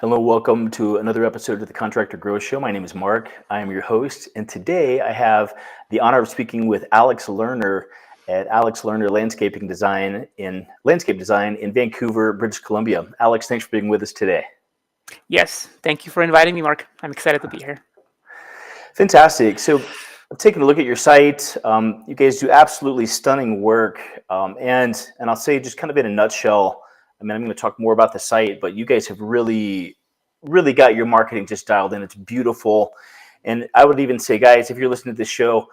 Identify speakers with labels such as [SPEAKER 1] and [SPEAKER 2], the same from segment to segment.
[SPEAKER 1] Hello, welcome to another episode of the Contractor Growth Show. My name is Mark. I am your host, and today I have the honor of speaking with Alex Lerner at Alex Lerner Landscape Design in Vancouver, British Columbia. Alex, thanks for being with us today.
[SPEAKER 2] Yes, thank you for inviting me, Mark. I'm excited to be here.
[SPEAKER 1] Fantastic. So, I'm taking a look at your site. You guys do absolutely stunning work, and I'll say just kind of in a nutshell. I'm going to talk more about the site, but you guys have really got your marketing just dialed in. It's beautiful. And I would even say, guys, if you're listening to this show,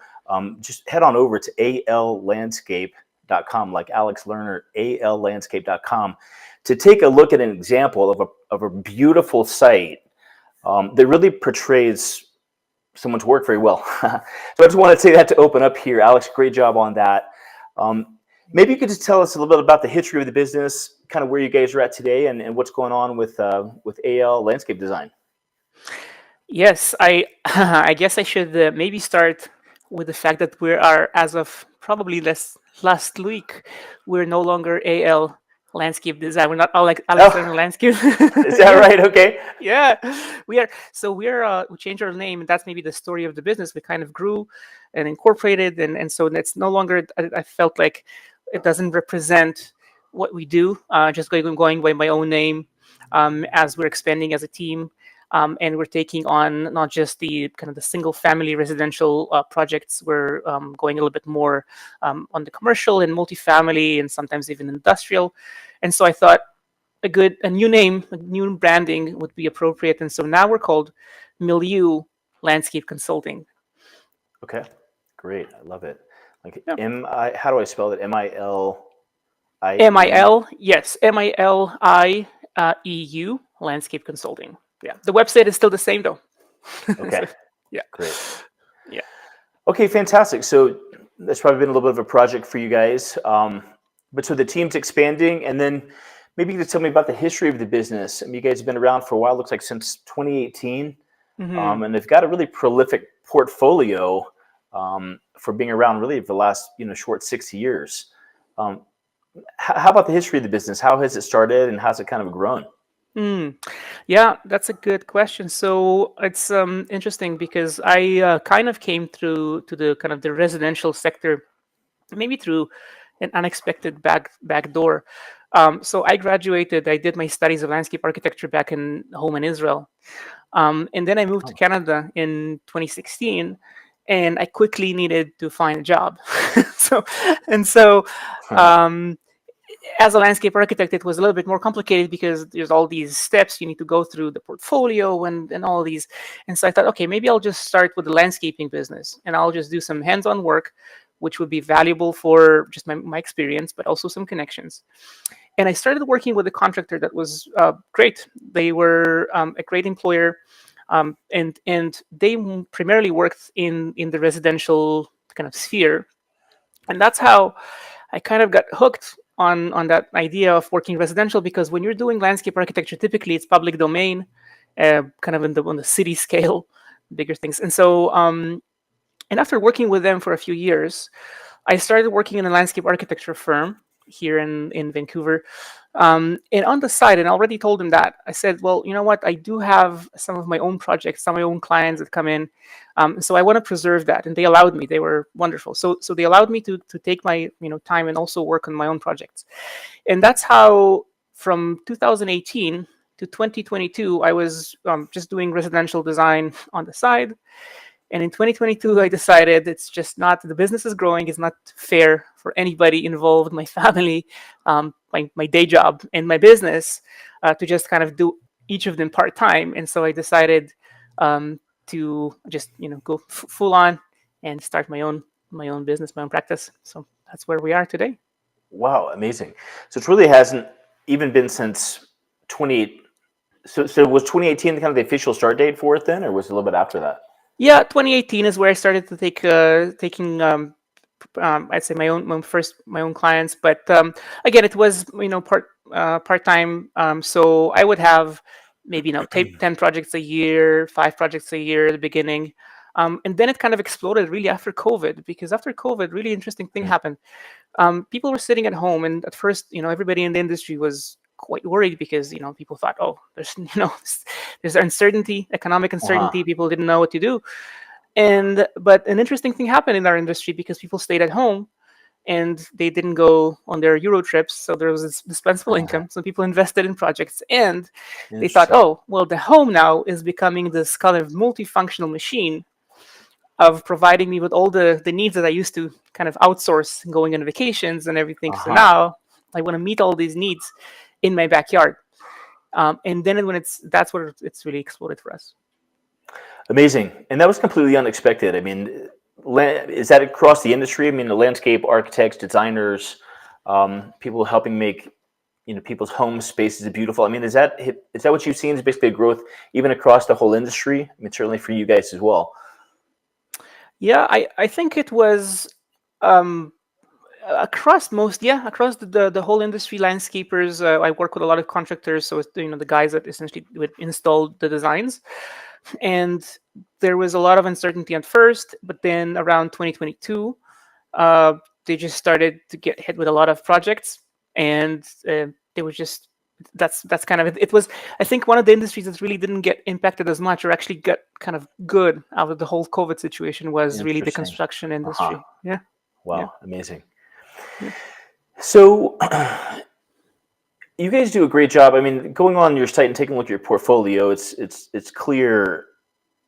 [SPEAKER 1] just head on over to allandscape.com, like Alex Lerner, allandscape.com, to take a look at an example of a beautiful site that really portrays someone's work very well. So I just want to say that to open up here. Alex, great job on that. Maybe you could just tell us a little bit about the history of the business, kind of where you guys are at today, and what's going on with AL Landscape Design.
[SPEAKER 2] Yes, I I guess I should maybe start with the fact that we are, as of probably last week, we're no longer AL Landscape Design. We're not Alex Lerner Landscape.
[SPEAKER 1] Is that right? Okay.
[SPEAKER 2] Yeah, we are. So we changed our name, and that's maybe the story of the business. We kind of grew and incorporated, and so it's no longer. I felt like it doesn't represent what we do. Just going by my own name, as we're expanding as a team. And we're taking on not just the kind of the single family residential projects. We're going a little bit more on the commercial and multifamily and sometimes even industrial. And so I thought a new name, a new branding would be appropriate. And so now we're called Milieu Landscape Consulting.
[SPEAKER 1] Okay, great. I love it. Like how do I spell it?
[SPEAKER 2] M-I-L, yes, M-I-L-I-E-U, Landscape Consulting. Yeah, the website is still the same though.
[SPEAKER 1] Okay.
[SPEAKER 2] Yeah.
[SPEAKER 1] Great.
[SPEAKER 2] Yeah.
[SPEAKER 1] Okay, fantastic. So that's probably been a little bit of a project for you guys. But so the team's expanding, and then maybe you could tell me about the history of the business. I mean, you guys have been around for a while. Looks like since 2018, and they've got a really prolific portfolio for being around really for the last short 6 years. How about the history of the business? How has it started, and how's it kind of grown?
[SPEAKER 2] Yeah, that's a good question. So it's interesting because I kind of came through to the kind of the residential sector, maybe through an unexpected back door. So I graduated. I did my studies of landscape architecture back home in Israel, and then I moved to Canada in 2016. And I quickly needed to find a job. so as a landscape architect, it was a little bit more complicated because there's all these steps you need to go through the portfolio and all these. And so I thought, okay, maybe I'll just start with the landscaping business and I'll just do some hands-on work, which would be valuable for just my experience, but also some connections. And I started working with a contractor that was great. They were a great employer, and they primarily worked in the residential kind of sphere. And that's how I kind of got hooked on that idea of working residential, because when you're doing landscape architecture, typically it's public domain, kind of on the city scale, bigger things. And so, and after working with them for a few years, I started working in a landscape architecture firm here in Vancouver. And on the side, and I already told them that, I said, well, you know what? I do have some of my own projects, some of my own clients that come in. So I want to preserve that. And they allowed me. They were wonderful. So they allowed me to take my time and also work on my own projects. And that's how from 2018 to 2022, I was just doing residential design on the side. And in 2022, I decided it's just not, the business is growing. It's not fair for anybody involved, my family, my day job, and my business, to just kind of do each of them part-time. And so I decided to just go full on and start my own business, my own practice. So that's where we are today.
[SPEAKER 1] Wow, amazing. So it really hasn't even been since 28. So was 2018 kind of the official start date for it then, or was it a little bit after that?
[SPEAKER 2] Yeah, 2018 is where I started to taking I'd say my own clients, but again, it was part time. So I would have maybe 10 projects a year, 5 projects a year at the beginning, and then it kind of exploded really after COVID, because after COVID, really interesting thing happened. People were sitting at home, and at first, everybody in the industry was quite worried because people thought, oh, there's there's uncertainty, economic uncertainty. People didn't know what to do, but an interesting thing happened in our industry because people stayed at home and they didn't go on their Euro trips, so there was this dispensable income. So people invested in projects, and they thought, oh, well, the home now is becoming this kind of multifunctional machine of providing me with all the needs that I used to kind of outsource going on vacations and everything. So now I want to meet all these needs in my backyard. And then that's where it's really exploded for us.
[SPEAKER 1] Amazing. And that was completely unexpected. I mean, is that across the industry? I mean, the landscape architects, designers, people helping make people's home spaces beautiful. I mean, is that what you've seen? Is basically a growth even across the whole industry? I mean, certainly for you guys as well.
[SPEAKER 2] Yeah, I think it was across the whole industry. Landscapers. I work with a lot of contractors, so it's, the guys that essentially would install the designs. And there was a lot of uncertainty at first, but then around 2022, they just started to get hit with a lot of projects, and they were just that's kind of it. It was, I think, one of the industries that really didn't get impacted as much, or actually got kind of good out of the whole COVID situation, was really the construction industry. Yeah.
[SPEAKER 1] Wow.
[SPEAKER 2] Yeah.
[SPEAKER 1] Amazing. Yeah. So you guys do a great job. I mean, going on your site and taking a look at your portfolio, it's clear,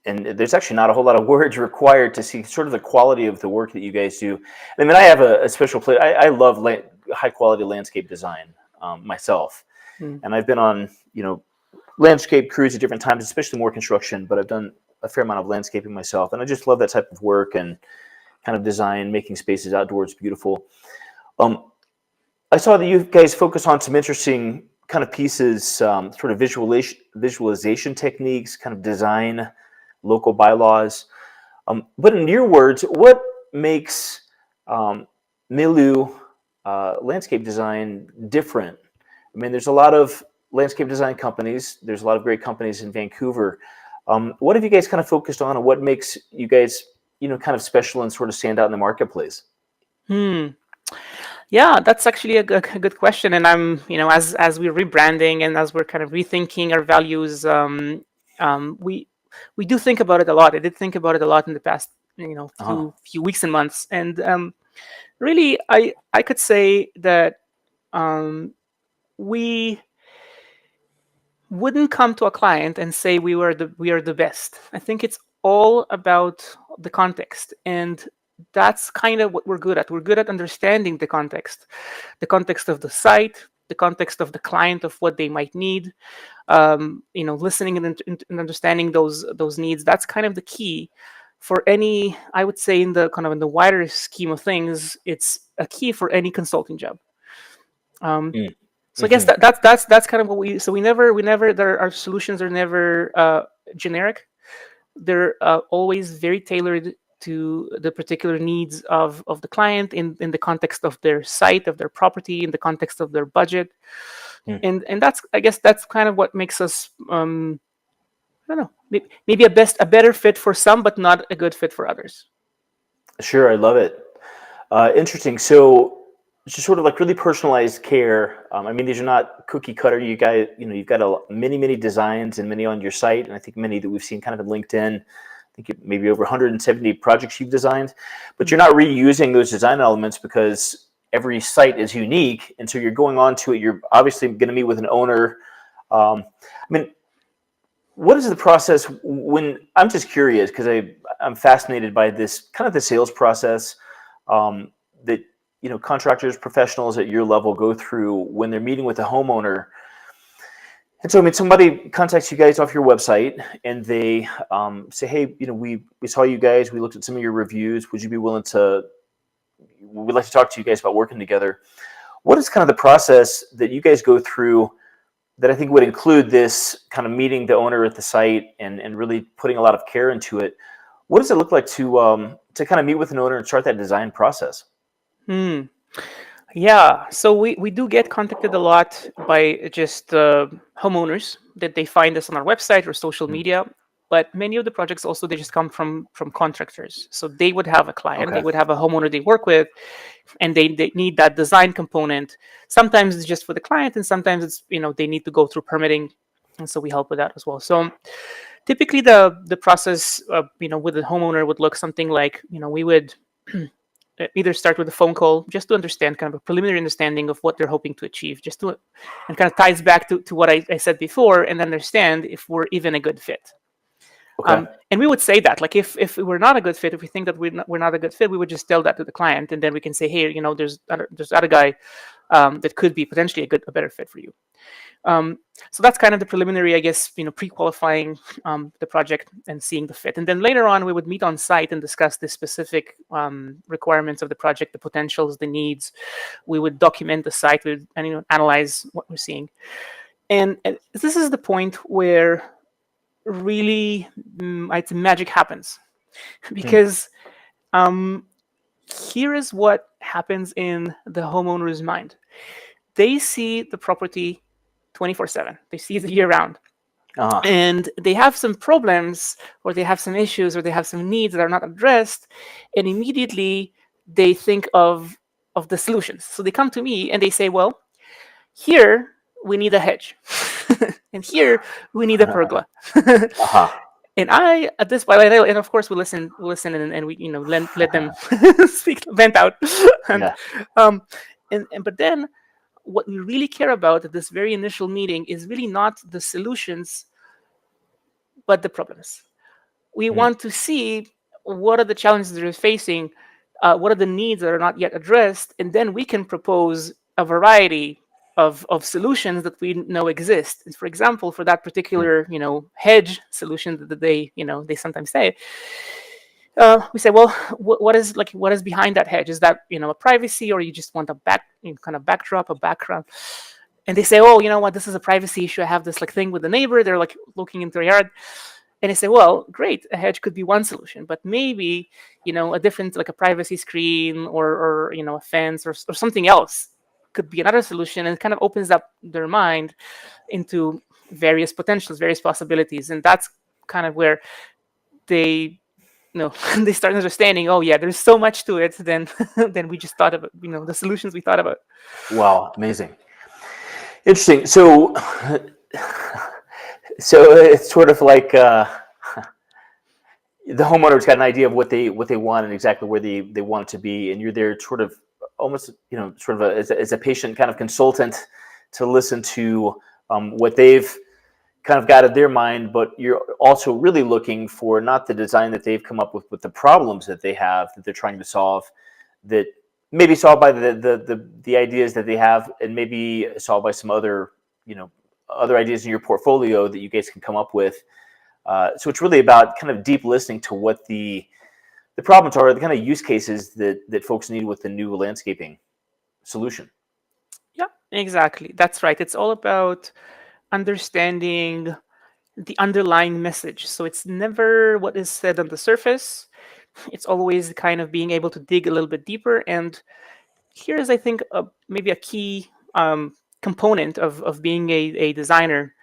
[SPEAKER 1] and there's actually not a whole lot of words required to see sort of the quality of the work that you guys do. I mean, I have a special place. I love high quality landscape design myself, and I've been on landscape crews at different times, especially more construction. But I've done a fair amount of landscaping myself, and I just love that type of work and kind of design, making spaces outdoors beautiful. I saw that you guys focus on some interesting kind of pieces, sort of visualization techniques, kind of design, local bylaws. But in your words, what makes Milieu landscape design different? I mean, there's a lot of landscape design companies. There's a lot of great companies in Vancouver. What have you guys kind of focused on, and what makes you guys, kind of special and sort of stand out in the marketplace?
[SPEAKER 2] Yeah, that's actually a good question. And I'm, as we're rebranding and as we're kind of rethinking our values, we do think about it a lot. I did think about it a lot in the past, few weeks and months. And really, I could say that we wouldn't come to a client and say we are the best. I think it's all about the context, and that's kind of what we're good at. We're good at understanding the context of the site, the context of the client, of what they might need. Listening and understanding those needs. That's kind of the key for any. I would say in the wider scheme of things, it's a key for any consulting job. So I guess that's kind of what we. So we never. Our solutions are never generic. They're always very tailored to the particular needs of the client in the context of their site, of their property, in the context of their budget. And that's, I guess that's kind of what makes us, I don't know, maybe a better fit for some, but not a good fit for others. Sure,
[SPEAKER 1] I love it. Interesting. So it's just sort of like really personalized care. I mean, these are not cookie cutter. You guys, you've got many designs and many on your site, and I think many that we've seen kind of in LinkedIn. I think maybe over 170 projects you've designed, but you're not reusing those design elements because every site is unique, and so you're going on to it. You're obviously going to meet with an owner. I mean, what is the process when? I'm just curious because I'm fascinated by this kind of the sales process that contractors, professionals at your level go through when they're meeting with a homeowner. And so, I mean, somebody contacts you guys off your website, and they say, "Hey, we saw you guys. We looked at some of your reviews. Would you be willing to? We'd like to talk to you guys about working together." What is kind of the process that you guys go through that I think would include this kind of meeting the owner at the site and really putting a lot of care into it? What does it look like to kind of meet with an owner and start that design process?
[SPEAKER 2] Yeah, so we do get contacted a lot by just homeowners that they find us on our website or social media. but many of the projects also, they just come from contractors. So they would have a client,
[SPEAKER 1] Okay.
[SPEAKER 2] they would have a homeowner they work with, and they need that design component. Sometimes it's just for the client, and sometimes it's, they need to go through permitting, and so we help with that as well. So typically the process, with the homeowner would look something like, we would either start with a phone call just to understand, kind of a preliminary understanding of what they're hoping to achieve, and kind of ties back to what I said before, and understand if we're even a good fit.
[SPEAKER 1] Okay.
[SPEAKER 2] And we would say that, like, if we're not a good fit, if we think that we're not a good fit, we would just tell that to the client, and then we can say, hey, there's other guy that could be potentially a better fit for you. So that's kind of the preliminary, I guess, pre-qualifying the project and seeing the fit. And then later on, we would meet on site and discuss the specific requirements of the project, the potentials, the needs. We would document the site, and analyze what we're seeing. And this is the point where really I'd say magic happens, because here is what happens in the homeowner's mind. They see the property 24/7. They see it year round.
[SPEAKER 1] Uh-huh.
[SPEAKER 2] And they have some problems, or they have some issues, or they have some needs that are not addressed, and immediately they think of the solutions. So they come to me and they say, well, here we need a hedge, and here we need a pergola.
[SPEAKER 1] Uh-huh.
[SPEAKER 2] And I, at this point, and of course we listen, and we let them speak, vent out, and but then what we really care about at this very initial meeting is really not the solutions, but the problems. We want to see what are the challenges they're facing, what are the needs that are not yet addressed, and then we can propose a variety of solutions that we know exist. And for example, for that particular hedge solution that they sometimes say, we say, well, what is behind that hedge? Is that a privacy, or you just want a kind of backdrop, a background? And they say, oh, you know what, this is a privacy issue. I have this thing with the neighbor. They're looking into their yard. And they say, well, great, a hedge could be one solution, but maybe a different, like a privacy screen, or a fence, or something else could be another solution, and it kind of opens up their mind into various potentials, various possibilities. And that's kind of where they they start understanding, oh yeah, there's so much to it than we just thought about, the solutions we thought about.
[SPEAKER 1] Wow, amazing. Interesting. So it's sort of like the homeowner's got an idea of what they want and exactly where they want it to be, and you're there sort of almost sort of as a patient kind of consultant to listen to what they've kind of got in their mind, but you're also really looking for not the design that they've come up with, but the problems that they have that they're trying to solve, that maybe solved by the ideas that they have, and maybe solved by some other other ideas in your portfolio that you guys can come up with. So it's really about kind of deep listening to what the problems are, the kind of use cases that folks need with the new landscaping solution.
[SPEAKER 2] Yeah, exactly. That's right. It's all about understanding the underlying message. So it's never what is said on the surface. It's always kind of being able to dig a little bit deeper. And here's, I think, maybe a key component of being a designer,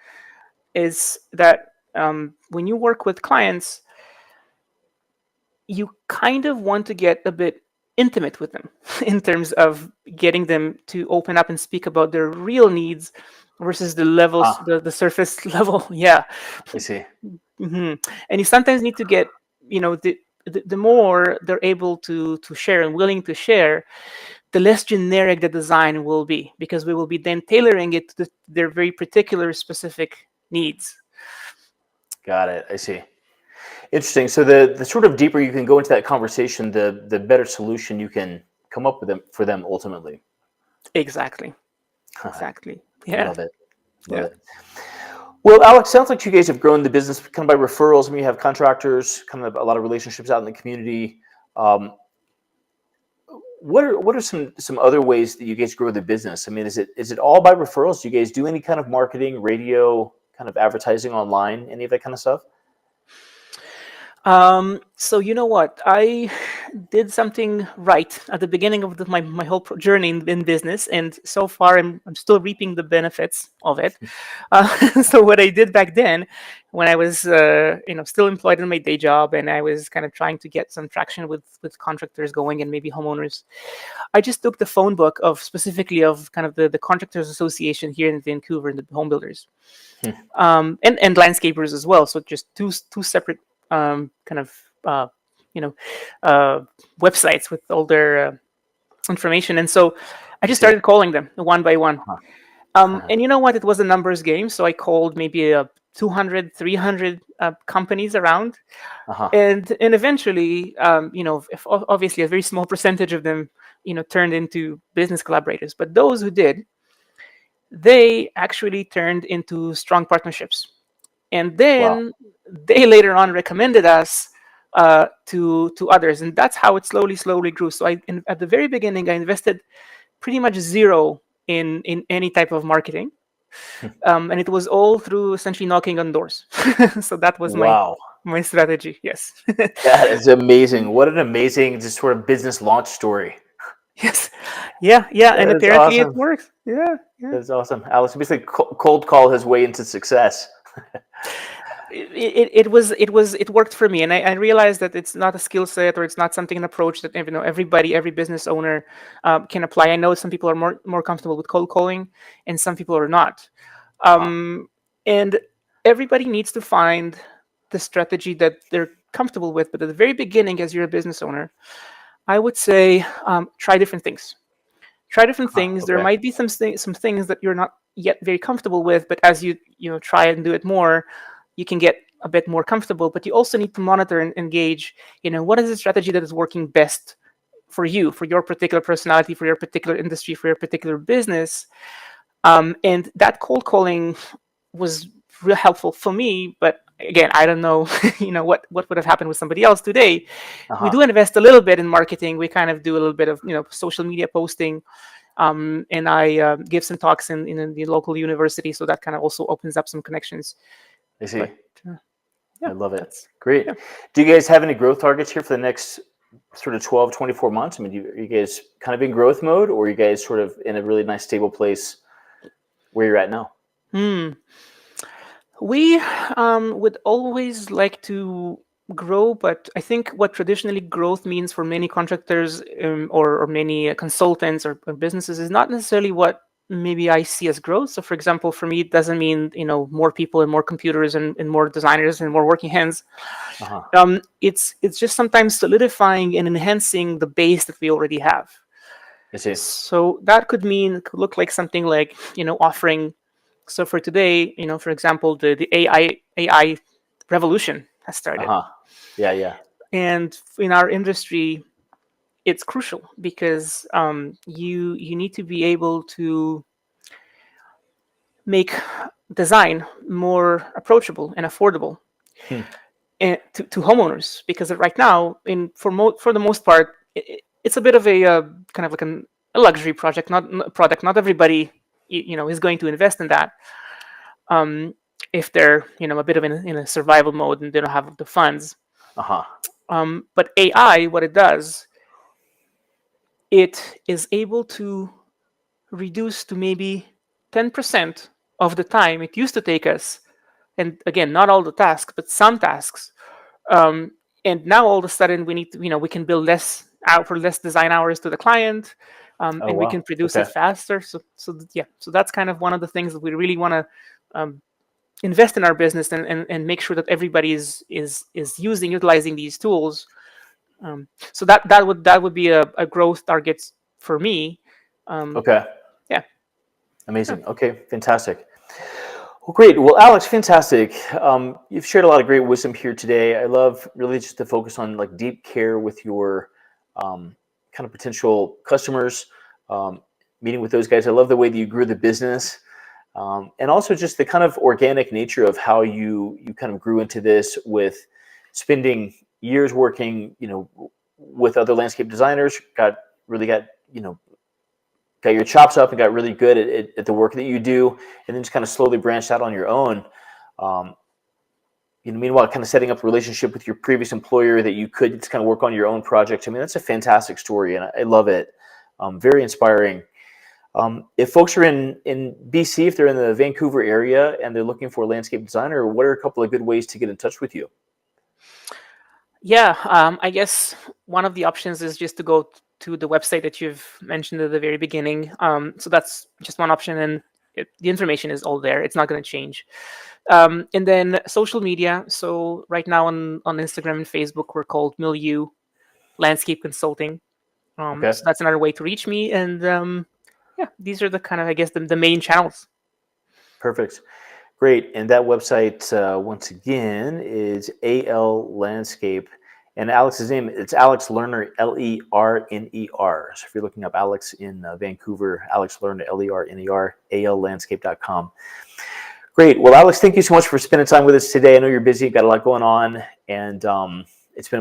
[SPEAKER 2] is that when you work with clients, you kind of want to get a bit intimate with them in terms of getting them to open up and speak about their real needs versus the levels, the surface level. Yeah.
[SPEAKER 1] I see.
[SPEAKER 2] And you sometimes need to get, the more they're able to share and willing to share, the less generic the design will be, because we will be then tailoring it to their very particular specific needs.
[SPEAKER 1] Got it. I see. Interesting. So the sort of deeper you can go into that conversation, the better solution you can come up with for them ultimately.
[SPEAKER 2] Exactly. Exactly. Yeah.
[SPEAKER 1] Love it. Love it. Well, Alex, sounds like you guys have grown the business kind of by referrals. I mean, you have contractors, kind of a lot of relationships out in the community. What are some other ways that you guys grow the business? I mean, is it all by referrals? Do you guys do any kind of marketing, radio, kind of advertising online, any of that kind of stuff?
[SPEAKER 2] So you know what? I did something right at the beginning of my whole journey in business, and so far I'm still reaping the benefits of it. So what I did back then, when I was still employed in my day job, and I was kind of trying to get some traction with contractors going and maybe homeowners, I just took the phone book of specifically of kind of the Contractors Association here in Vancouver and the home builders,
[SPEAKER 1] Hmm.
[SPEAKER 2] and landscapers as well. So just two separate kind of uh, you know uh, websites with all their information. And so I
[SPEAKER 1] I
[SPEAKER 2] just
[SPEAKER 1] see.
[SPEAKER 2] started calling them one by one.
[SPEAKER 1] Uh-huh.
[SPEAKER 2] And you know what? It was a numbers game. So I called maybe 200, 300 companies around.
[SPEAKER 1] Uh-huh.
[SPEAKER 2] And eventually, if obviously a very small percentage of them, turned into business collaborators. But those who did, they actually turned into strong partnerships. And
[SPEAKER 1] Wow.
[SPEAKER 2] then they later on recommended us to others, and that's how it slowly grew. So at the very beginning, I invested pretty much zero in any type of marketing, and it was all through essentially knocking on doors. So that was
[SPEAKER 1] Wow.
[SPEAKER 2] my strategy. Yes.
[SPEAKER 1] That is amazing. What an amazing just sort of business launch story.
[SPEAKER 2] Yes. Yeah, and
[SPEAKER 1] That is
[SPEAKER 2] apparently it
[SPEAKER 1] awesome.
[SPEAKER 2] works. Yeah.
[SPEAKER 1] That is awesome. Alex basically cold call his way into success.
[SPEAKER 2] It worked for me, and I realized that it's not a skill set, or it's not something, an approach that every business owner can apply. I know some people are more comfortable with cold calling, and some people are not.
[SPEAKER 1] Uh-huh.
[SPEAKER 2] And everybody needs to find the strategy that they're comfortable with. But at the very beginning, as you're a business owner, I would say try different things. Try different
[SPEAKER 1] Huh.
[SPEAKER 2] things. There
[SPEAKER 1] Okay.
[SPEAKER 2] might be some things that you're not yet very comfortable with, but as you try and do it more, you can get a bit more comfortable. But you also need to monitor and engage. What is the strategy that is working best for you, for your particular personality, for your particular industry, for your particular business. And that cold calling was real helpful for me. But again, I don't know, what would have happened with somebody else today. We
[SPEAKER 1] Uh-huh.
[SPEAKER 2] do invest a little bit in marketing. We kind of do a little bit of social media posting, and I give some talks in the local university, so that kind of also opens up some connections.
[SPEAKER 1] I see.
[SPEAKER 2] But yeah,
[SPEAKER 1] I love it.
[SPEAKER 2] that's
[SPEAKER 1] Great.
[SPEAKER 2] yeah.
[SPEAKER 1] Do you guys have any growth targets here for the next sort of 12, 24 months? I mean, are you guys kind of in growth mode, or are you guys sort of in a really nice stable place where you're at now?
[SPEAKER 2] Hmm. We would always like to grow, but I think what traditionally growth means for many contractors, or many consultants, or businesses, is not necessarily what maybe I see as growth. So, for example, for me, it doesn't mean more people and more computers and more designers and more working hands.
[SPEAKER 1] Uh-huh.
[SPEAKER 2] It's just sometimes solidifying and enhancing the base that we already have.
[SPEAKER 1] I see.
[SPEAKER 2] So that could look like something like offering. So for today, for example, the AI revolution has started,
[SPEAKER 1] Uh-huh. Yeah, yeah.
[SPEAKER 2] and in our industry, it's crucial because you need to be able to make design more approachable and affordable,
[SPEAKER 1] Hmm.
[SPEAKER 2] and to homeowners, because right now, for the most part, it's a bit of a kind of like a luxury project, not product. Not everybody is going to invest in that, um, if they're a bit of in a survival mode and they don't have the funds.
[SPEAKER 1] Uh-huh.
[SPEAKER 2] But AI, what it does, it is able to reduce to maybe 10% of the time it used to take us. And again, not all the tasks, but some tasks. Um, and now all of a sudden we need to, we can bill less out for less design hours to the client,
[SPEAKER 1] Oh
[SPEAKER 2] and we
[SPEAKER 1] wow.
[SPEAKER 2] can produce
[SPEAKER 1] Okay.
[SPEAKER 2] it faster. So that's kind of one of the things that we really want to invest in our business, and make sure that everybody is utilizing these tools. So that would be a growth target for me. Um,
[SPEAKER 1] Okay.
[SPEAKER 2] yeah. Yeah.
[SPEAKER 1] Amazing. Okay, fantastic. Well, great. Well, Alex, fantastic. You've shared a lot of great wisdom here today. I love really just to focus on like deep care with your kind of potential customers, um, meeting with those guys. I love the way that you grew the business, and also just the kind of organic nature of how you kind of grew into this with spending years working, with other landscape designers. Got got your chops up and got really good at the work that you do, and then just kind of slowly branched out on your own. Um, meanwhile, kind of setting up a relationship with your previous employer that you could just kind of work on your own project. I mean, that's a fantastic story, and I love it. Very inspiring. If folks are in BC, if they're in the Vancouver area and they're looking for a landscape designer, what are a couple of good ways to get in touch with you?
[SPEAKER 2] Yeah, I guess one of the options is just to go to the website that you've mentioned at the very beginning. So that's just one option, and the information is all there. It's not going to change. And then social media. So right now on Instagram and Facebook, we're called Milieu Landscape Consulting.
[SPEAKER 1] Okay,
[SPEAKER 2] So that's another way to reach me. And yeah, these are the kind of, I guess, the main channels.
[SPEAKER 1] perfect. Great. And that website, once again, is AL Landscape. And Alex's name, it's Alex Lerner, Lerner. So if you're looking up Alex in Vancouver, Alex Lerner, Lerner, allandscape.com. Great. Well, Alex, thank you so much for spending time with us today. I know you're busy, got a lot going on, and it's been